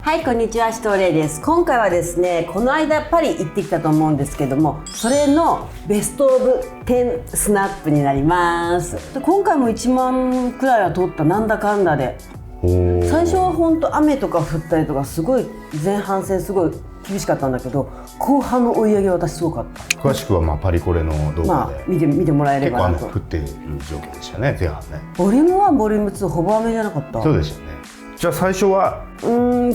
はい、こんにちは、シュトーレイです。今回はですね、この間パリ行ってきたと思うんですけども、それのベストオブ10スナップになります。で今回も1万くらいは取った、なんだかんだで。最初は本当雨とか降ったりとか、すごい前半戦すごい厳しかったんだけど、後半の追い上げは私すごかった。詳しくはパリコレの動画で、見てもらえればなと。結構雨降っている状況でしたね、前半ね。ボリューム1、ボリューム2ほぼ雨じゃなかった？そうでしたね。じゃあ最初は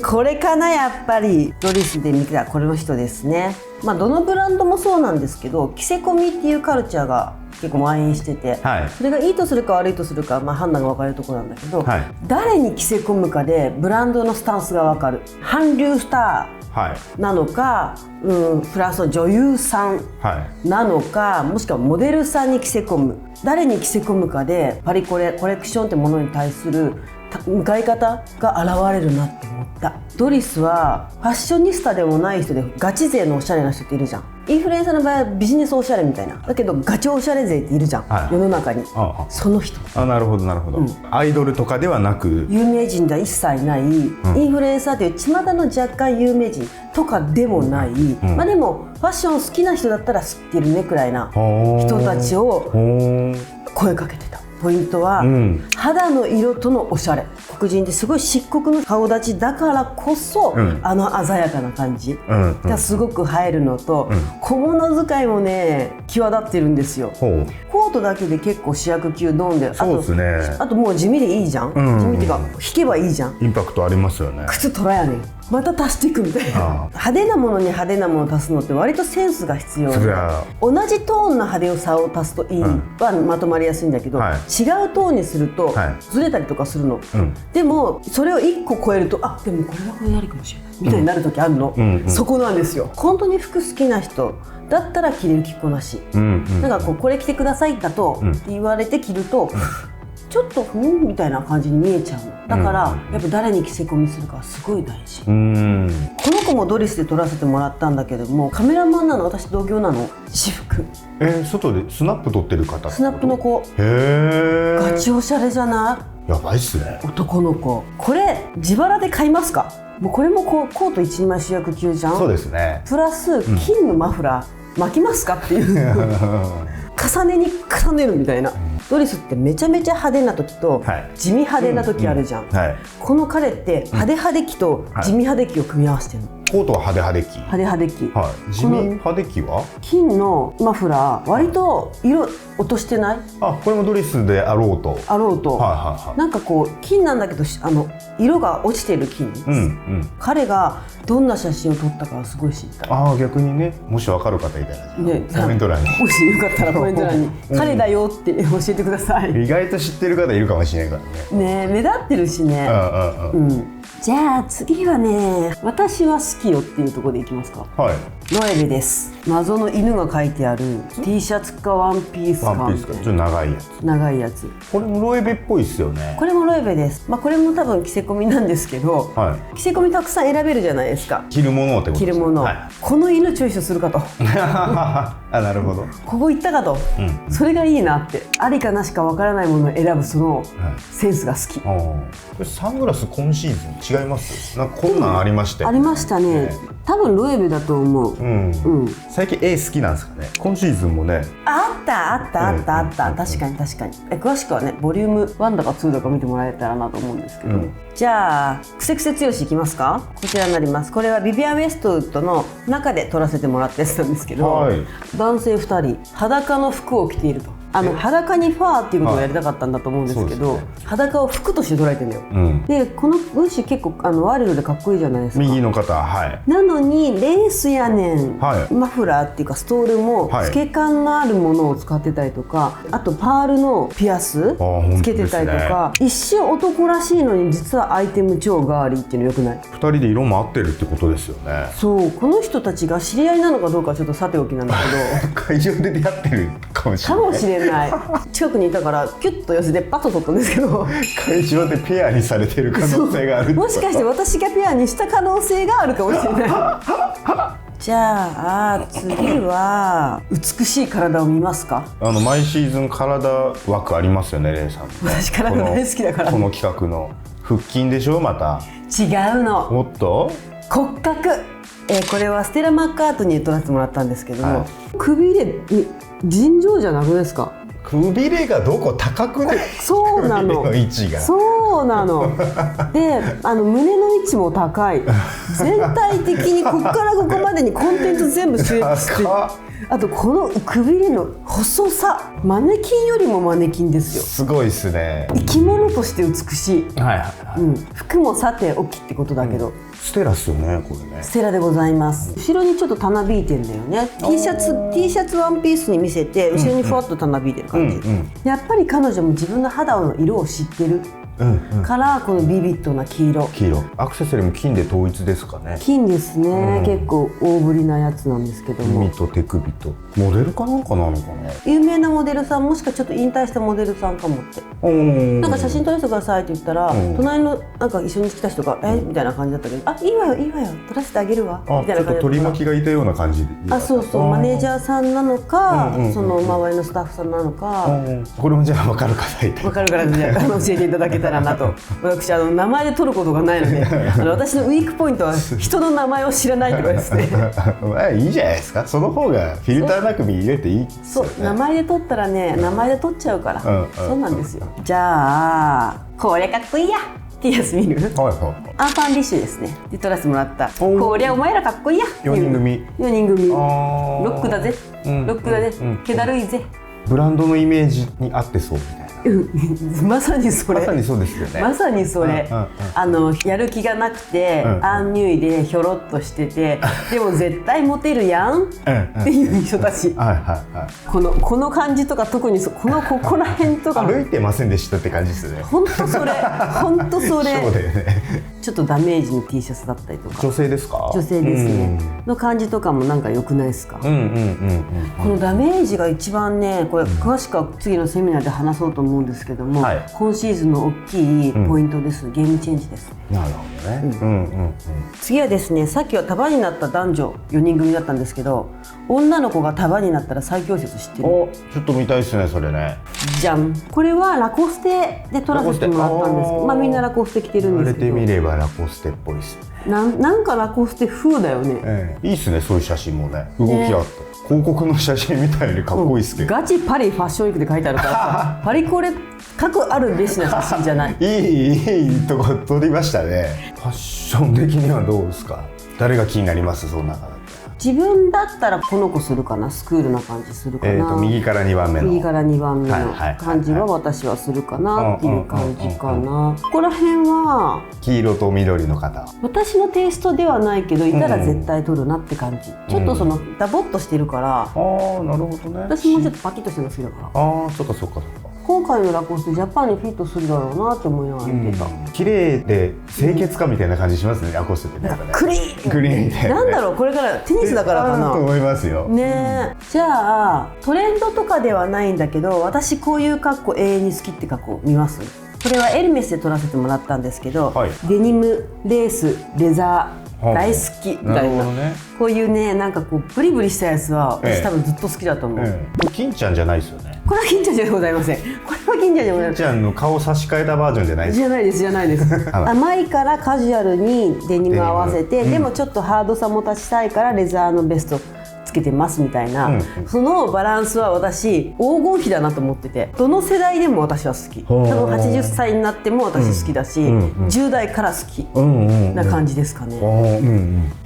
これかな、やっぱりドリスで見てたこれの人ですね。どのブランドもそうなんですけど、着せ込みっていうカルチャーが結構蔓延してて、はい、それがいいとするか悪いとするか、判断が分かれるところなんだけど、はい、誰に着せ込むかでブランドのスタンスが分かる。韓流スターなのか、フランスの女優さんなのか、もしくはモデルさんに着せ込む、誰に着せ込むかでパリコレコレクションってものに対する向かい方が現れるなって思った。ドリスはファッショニスタでもない人でガチ勢のおしゃれな人っているじゃん。インフルエンサーの場合はビジネスおしゃれみたいな、だけどガチおしゃれ勢っているじゃん、はい、世の中に。その人。なるほどなるほど、アイドルとかではなく有名人では一切ない、インフルエンサーという巷の若干有名人とかでもない、でもファッション好きな人だったら知ってるねくらいな人たちを声かけてた。ポイントは、肌の色とのおしゃれ。黒人ってすごい漆黒の顔立ちだからこそ、あの鮮やかな感じがすごく映えるのと、小物使いもね際立ってるんですよ。コートだけで結構主役級ドンで、そうですね。あともう地味でいいじゃん、地味っていうか引けばいいじゃん。インパクトありますよね。靴トラやねん、また足していくみたいな。派手なものに派手なものを足すのって割とセンスが必要で、同じトーンの派手さを足すといいはまとまりやすいんだけど、違うトーンにするとずれたりとかするの、でもそれを1個超えると、でもこれはこれでありかもしれないみたいになる時あるの、そこなんですよ。本当に服好きな人だったら着れる着こなし、なんかこれ着てくださいだと言われて着ると、ちょっとみたいな感じに見えちゃうの。だからやっぱ誰に着せ込みするかはすごい大事。この子もドリスで撮らせてもらったんだけども、カメラマンなの、私同業なの、私服。外でスナップ撮ってる方？スナップの子。ガチおしゃれじゃない？やばいっすね。男の子。これ自腹で買いますか？もうこれもコート1枚主役級じゃん。そうですね。プラス金のマフラー巻きますかっていう重ねに重ねるみたいな。ドリスってめちゃめちゃ派手な時と地味派手な時あるじゃん。この彼って派手派手着と地味派手着を組み合わせてるの。コートは派手派手着。派手派手着。地味派手着は金のマフラー、割と色落としてない？これもドリスであろうと。なんか金なんだけど色が落ちてる金。彼がどんな写真を撮ったかはすごい知りたい。逆にね、もし分かる方いたらコメント欄に、もしよかったらコメント欄に彼だよって教えてください。意外と知ってる方いるかもしれないからね。目立ってるしね。じゃあ次はね、私は好きよっていうところでいきますか。ロエベです。謎の犬が描いてある T シャツかワンピースか。ワンピースか、ちょっと長いやつ。長いやつ。これもロエベっぽいですよね。これもロエベです。これも多分着せ込みなんですけど、着せ込みたくさん選べるじゃないですか。着るものってことです。着るもの。この犬チョイスするかと。なるほど。ここ行ったかと。それがいいなって。ありかなしかわからないものを選ぶそのセンスが好き。これサングラス今シーズン違います？なんかこんなんありましたよね。ありましたね。多分ロエベだと思う。最近好きなんですかね。今シーズンもね。あった確かに詳しくはね、ボリューム1だか2だか見てもらえたらなと思うんですけど、じゃあクセクセ強しいきますか。こちらになります。これはビビアン・ウェストウッドの中で撮らせてもらったやつなんですけど、男性2人裸の服を着ていると。裸にファーっていうことをやりたかったんだと思うんですけど、裸を服として捉えてるんだよ。でこの軍師結構ワイルドでかっこいいじゃないですか。右の方。なのにレースやねん、マフラーっていうかストールも透け感のあるものを使ってたりとか、あとパールのピアスつけてたりとか、一瞬男らしいのに実はアイテム超ガーリーっていうのよくない？2人で色も合ってるってことですよね。そう、この人たちが知り合いなのかどうかはちょっとさておきなんだけど会場で出会ってるかもしれない。近くにいたからキュッと寄せてパッと取ったんですけど、会場でペアにされてる可能性がある。もしかして私がペアにした可能性があるかもしれないじゃあ次は美しい体を見ますか。毎シーズン体枠ありますよね、レイさん。私体大好きだから。この企画の腹筋でしょ。また違うの。もっと骨格、これはステラ・マッカートニーに撮らせてもらったんですけども、くびれ尋常じゃなくですか。くびれがどこ高くない？そうなの。くびれの位置が。そうなの。で、胸の位置も高い。全体的にここからここまでにコンテンツ全部収益してる。あとこのくびれの細さ、マネキンよりもマネキンですよ。すごいですね。生き物として美しい。はいはいはい。服もさておきってことだけど。ステラっすよね、これね。ステラでございます。後ろにちょっとたなびいてんだよね。T シャツワンピースに見せて後ろにふわっとたなびいてる感じ。やっぱり彼女も自分の肌の色を知ってる。からこのビビッドな黄色。アクセサリーも金で統一ですかね。金ですね、結構大ぶりなやつなんですけども、耳と手首とモデルかなんかなのかな。有名なモデルさん、もしくはちょっと引退したモデルさんかもって。なんか写真撮らせてくださいって言ったら、隣のなんか一緒に来た人がみたいな感じだったけど、いいわよいいわよ撮らせてあげるわみたいな感じだったから、取り巻きがいたような感じで。そうそう、マネージャーさんなのか、その周りのスタッフさんなのか。これもじゃあ分かる方いて、分かるからじゃあ教えていただけたらなと。私名前で取ることがないので、私のウィークポイントは人の名前を知らないとかですね。いいじゃないですか。その方がフィルターなく見入れていいですよね。そう、名前で取ったらね、名前で取っちゃうから、そうなんですよ。じゃあこれかっこいいやってやつ見る。アンファンディッシュですねで撮らせてもらった。こりゃお前らかっこいいや。4人組。ロックだぜ、ロックだぜ、気だるいぜ。ブランドのイメージに合ってそうみたいな。まさにそれ。まさにそうですよね。まさにそれ。やる気がなくて、アンニュイでひょろっとしてて、でも絶対モテるやんっていう人たち。この感じとか、特にここら辺とか。歩いてませんでしたって感じですね。本当それ、本当それ。そうだよね。ちょっとダメージの T シャツだったりとか。女性ですか？女性ですね。の感じとかもなんか良くないですか？このダメージが一番ね、これ詳しくは次のセミナーで話そうと思うんですけども、今シーズンの大きいポイントです。ゲームチェンジです。なるほどね。次はですね、さっきは束になった男女4人組だったんですけど、女の子が束になったら最強説知ってる？ちょっと見たいですね、それね。じゃん。これはラコステで撮らせてもらったんですけど、みんなラコステ着てるんですけど、言われてみればラコステっぽいですね。なんかラコステ風だよね。いいっすね、そういう写真もね。動きあって、広告の写真みたいにかっこいいっすけど、ガチパリファッションウィークで書いてあるからさパリコレ各あるべしな写真じゃない。いいとこ撮りましたね。ファッション的にはどうですか？誰が気になります？その中だったら自分だったらこの子するかな。スクールな感じするかな。右から2番目の感じは私はするかなっていう感じかな。ここら辺は黄色と緑の方、私のテイストではないけど、いたら絶対撮るなって感じ。ちょっとそのダボっとしてるから、なるほどね。私もちょっとパキッとしてるの好きだから。そっかそっか。今回のラコステジャパンにフィットするだろうなって思いながら見てた。綺麗で清潔感みたいな感じしますね、ラコステってね。クリーンクリーンみたいな。なんだろう、これからテニスだからかなと思いますよね。じゃあトレンドとかではないんだけど、私こういう格好永遠に好きって格好見ます。これはエルメスで撮らせてもらったんですけど、デニム、レース、レザー大好きみたいな、こういうね、なんかこうブリブリしたやつは私多分ずっと好きだと思う。金ちゃんじゃないですよね。これは金ちゃんじゃございません。これは金ちゃんじゃございません。金ちゃんの顔差し替えたバージョンじゃないです。じゃないです甘いからカジュアルにデニム合わせて、でもちょっとハードさも足したいからレザーのベストつけてますみたいな、そのバランスは私黄金比だなと思ってて、どの世代でも私は好き。多分80歳になっても私好きだし、10代から好きな感じですかね。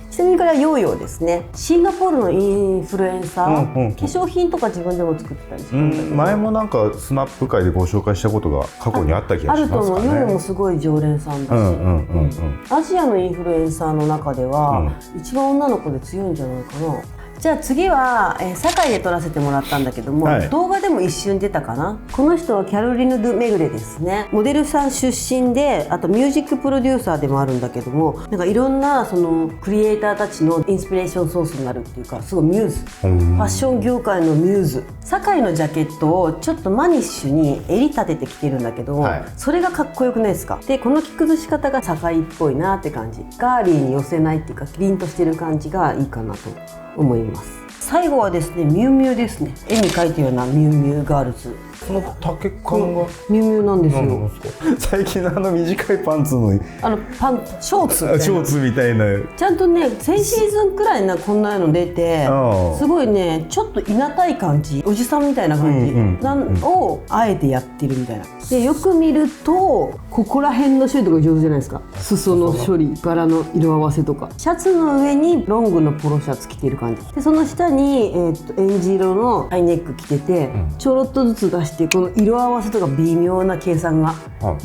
ちなみにこれはヨーヨーですね。シンガポールのインフルエンサー、化粧品とか自分でも作ってたりするんだけど、前もなんかスナップ会でご紹介したことが過去にあった気がしますかね。あると思う。ヨーヨーもすごい常連さんだし、アジアのインフルエンサーの中では一番女の子で強いんじゃないかな。じゃあ次は、堺で撮らせてもらったんだけども、動画でも一瞬出たかな。この人はキャロリヌ・ドゥ・メグレですね。モデルさん出身で、あとミュージックプロデューサーでもあるんだけども、なんかいろんなそのクリエイターたちのインスピレーションソースになるっていうか、すごいミューズ、ファッション業界のミューズ。堺のジャケットをちょっとマニッシュに襟立てて着てるんだけど、それがかっこよくないですか。でこの着崩し方が堺っぽいなって感じ。ガーリーに寄せないっていうか、凛としてる感じがいいかなと思います。います。最後はですね、ミュウミュウですね。絵に描いたようなミュウミュウガールズ。この丈感がミュウミュウなんですよ。最近の短いパンツのパンショーツみたいな。ショーツみたいな。ちゃんとね、先シーズンくらいこんなの出て、すごいね、ちょっといなたい感じ、おじさんみたいな感じをあえてやってるみたいな。でよく見るとここら辺の処理とか上手じゃないですか。裾の処理、柄の色合わせとか。シャツの上にロングのポロシャツ着てる感じで、その下に、エンジ色のハイネック着てて、ちょろっとずつ出して、この色合わせとか微妙な計算が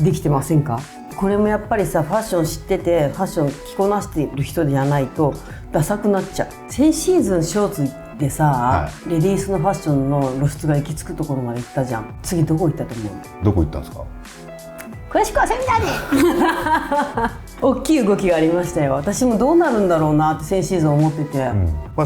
できてませんか？これもやっぱりさ、ファッション知っててファッション着こなしている人じゃないとダサくなっちゃう。先シーズンショーツでさ、レディースのファッションの露出が行き着くところまで行ったじゃん。次どこ行ったと思う？どこ行ったんですか？詳しくはセミナーに大きい動きがありましたよ。私もどうなるんだろうなって先シーズン思ってて、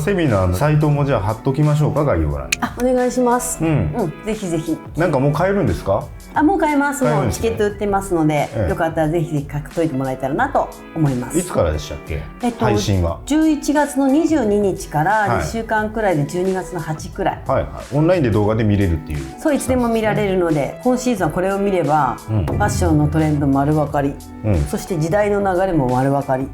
セミナーのサイトもじゃあ貼っときましょうか、概要欄に。お願いします。ぜひぜひ。なんかもう買えるんですか？もう買えます。もうチケット売ってますので、よかったらぜひぜひ書きといてもらえたらなと思います。いつからでしたっけ？配信は11月の22日から2週間くらいで12月の8くらい。オンラインで動画で見れるっていう。そう、いつでも見られるので、今シーズンはこれを見れば、ファッションのトレンド丸分かり、そして時代の流れも丸分かり。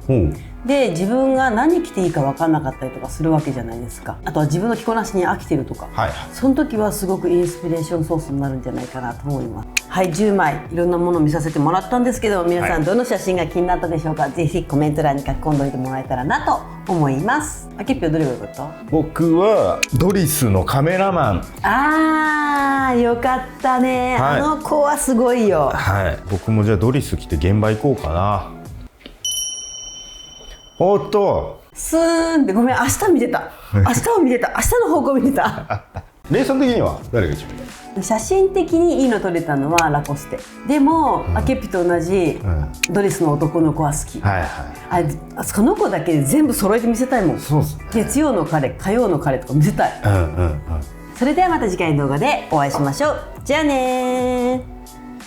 で、自分が何着ていいか分かんなかったりとかするわけじゃないですか。あとは自分の着こなしに飽きてるとか、その時はすごくインスピレーションソースになるんじゃないかなと思います。はい、10枚いろんなものを見させてもらったんですけど、皆さんどの写真が気になったでしょうか？ぜひコメント欄に書き込んでおいてもらえたらなと思います。あきっぴょどれがよかった？僕はドリスのカメラマン。よかったね、あの子はすごいよ。僕もじゃあドリス着て現場行こうかな。おっとスーンって、ごめん、明日見てた。明日を見てた。明日の方向見てた。レイさん的には誰が一番いい？写真的にいいの撮れたのはラコステでも、アケピと同じドレスの男の子は好き。その子だけで全部揃えて見せたいもん。月曜の彼、火曜の彼とか見せたい。それではまた次回の動画でお会いしましょう。じゃあねー。